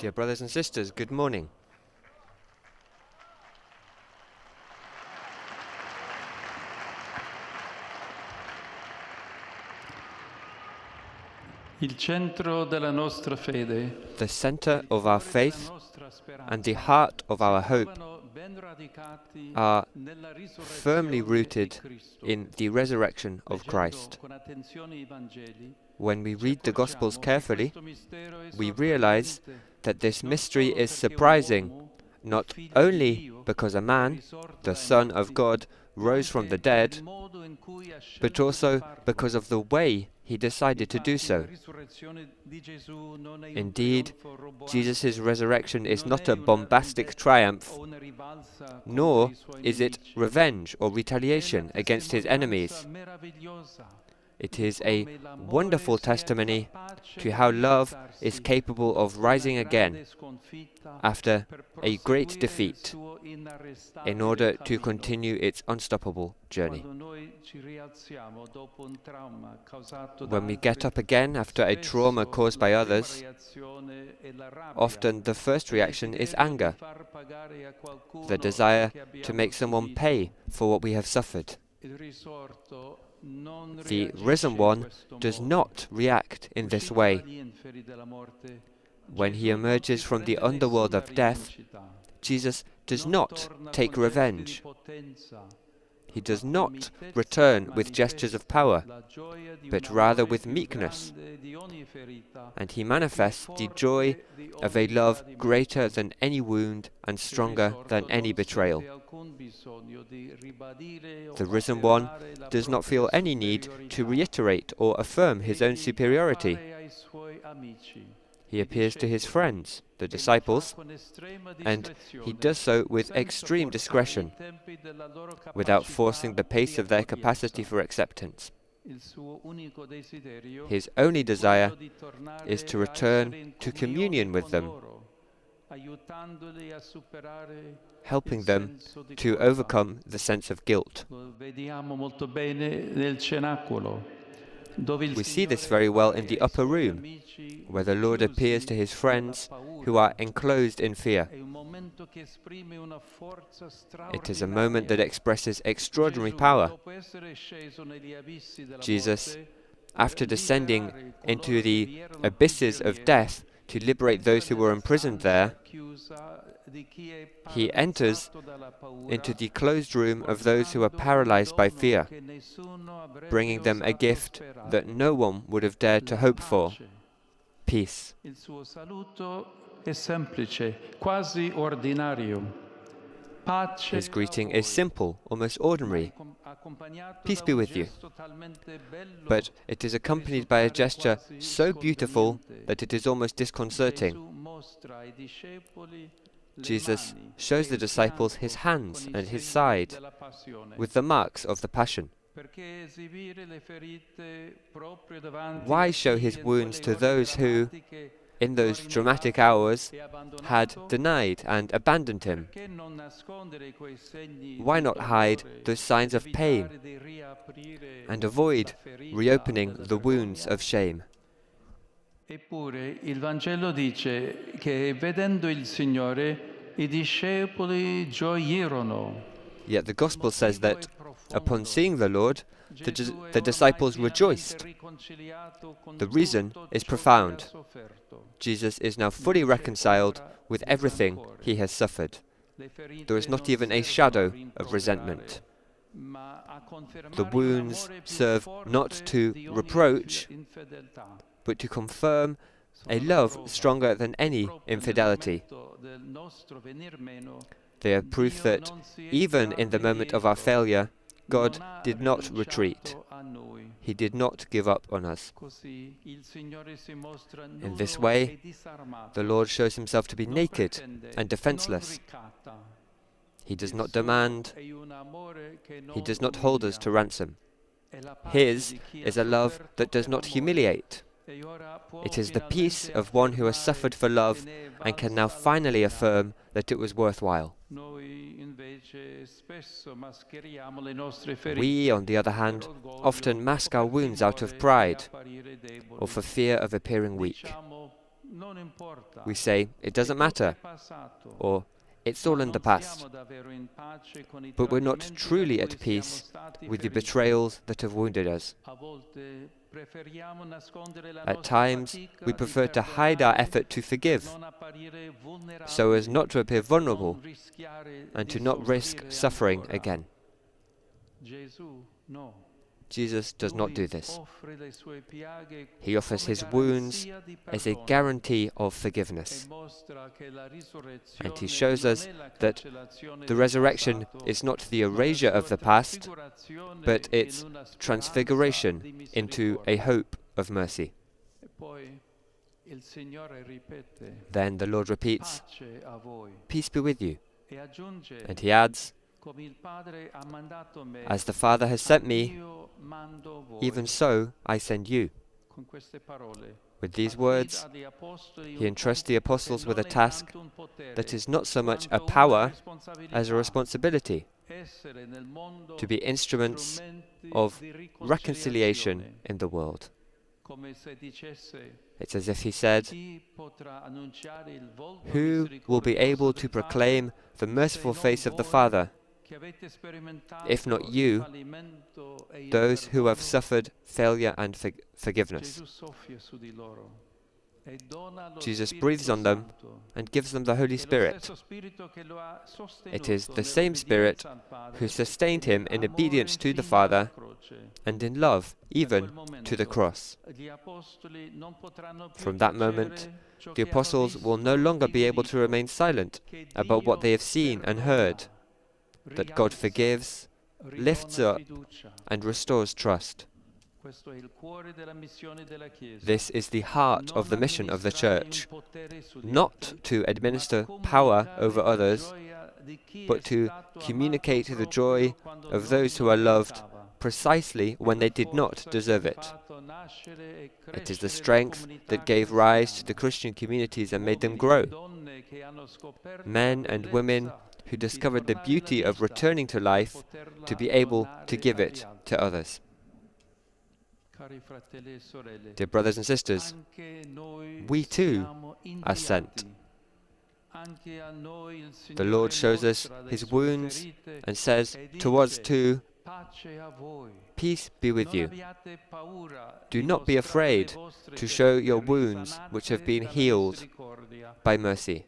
Dear brothers and sisters, good morning. Il centro della nostra fede, The center of our faith and the heart of our hope are firmly rooted in the resurrection of Christ. When we read the Gospels carefully, we realize that this mystery is surprising, not only because a man, the Son of God, rose from the dead, but also because of the way he decided to do so. Indeed, Jesus' resurrection is not a bombastic triumph, nor is it revenge or retaliation against his enemies. It is a wonderful testimony to how love is capable of rising again after a great defeat in order to continue its unstoppable journey. When we get up again after a trauma caused by others, often the first reaction is anger, the desire to make someone pay for what we have suffered. The risen one does not react in this way. When he emerges from the underworld of death, Jesus does not take revenge. He does not return with gestures of power, but rather with meekness. And he manifests the joy of a love greater than any wound and stronger than any betrayal. The risen one does not feel any need to reiterate or affirm his own superiority. He appears to his friends, the disciples, and he does so with extreme discretion, without forcing the pace of their capacity for acceptance. His only desire is to return to communion with them, helping them to overcome the sense of guilt. We see this very well in the upper room, where the Lord appears to his friends who are enclosed in fear. It is a moment that expresses extraordinary power. Jesus, after descending into the abysses of death to liberate those who were imprisoned there, he enters into the closed room of those who are paralyzed by fear, bringing them a gift that no one would have dared to hope for: peace. His greeting is simple, almost ordinary. Peace be with you. But it is accompanied by a gesture so beautiful that it is almost disconcerting. Jesus shows the disciples his hands and his side, with the marks of the Passion. Why show his wounds to those who, in those dramatic hours, had denied and abandoned him? Why not hide those signs of pain and avoid reopening the wounds of shame? Eppure il Vangelo dice che vedendo il Signore I discepoli gioirono. Yet the Gospel says that upon seeing the Lord, the disciples rejoiced. The reason is profound. Jesus is now fully reconciled with everything he has suffered. There is not even a shadow of resentment. The wounds serve not to reproach, but to confirm a love stronger than any infidelity. They are proof that, even in the moment of our failure, God did not retreat. He did not give up on us. In this way, the Lord shows himself to be naked and defenseless. He does not demand, he does not hold us to ransom. His is a love that does not humiliate. It is the peace of one who has suffered for love and can now finally affirm that it was worthwhile. We, on the other hand, often mask our wounds out of pride or for fear of appearing weak. We say, it doesn't matter, or it's all in the past. But we're not truly at peace with the betrayals that have wounded us. At times, we prefer to hide our effort to forgive, so as not to appear vulnerable and to not risk suffering again. Jesus does not do this. He offers his wounds as a guarantee of forgiveness. And he shows us that the resurrection is not the erasure of the past, but its transfiguration into a hope of mercy. Then the Lord repeats, "Peace be with you." And he adds, "As the Father has sent me, even so I send you." With these words, he entrusts the apostles with a task that is not so much a power as a responsibility, to be instruments of reconciliation in the world. It's as if he said, "Who will be able to proclaim the merciful face of the Father, if not you, those who have suffered failure and forgiveness?" Jesus breathes on them and gives them the Holy Spirit. It is the same Spirit who sustained him in obedience to the Father and in love even to the cross. From that moment, the apostles will no longer be able to remain silent about what they have seen and heard, that God forgives, lifts up, and restores trust. This is the heart of the mission of the Church, not to administer power over others, but to communicate the joy of those who are loved precisely when they did not deserve it. It is the strength that gave rise to the Christian communities and made them grow. Men and women who discovered the beauty of returning to life to be able to give it to others. Dear brothers and sisters, we too are sent. The Lord shows us his wounds and says to us too, "Peace be with you. Do not be afraid to show your wounds which have been healed by mercy.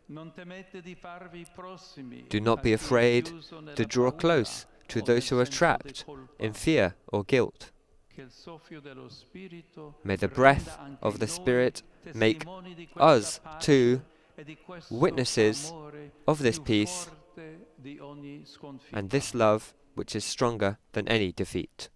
Do not be afraid to draw close to those who are trapped in fear or guilt. May the breath of the Spirit make us too witnesses of this peace and this love which is stronger than any defeat."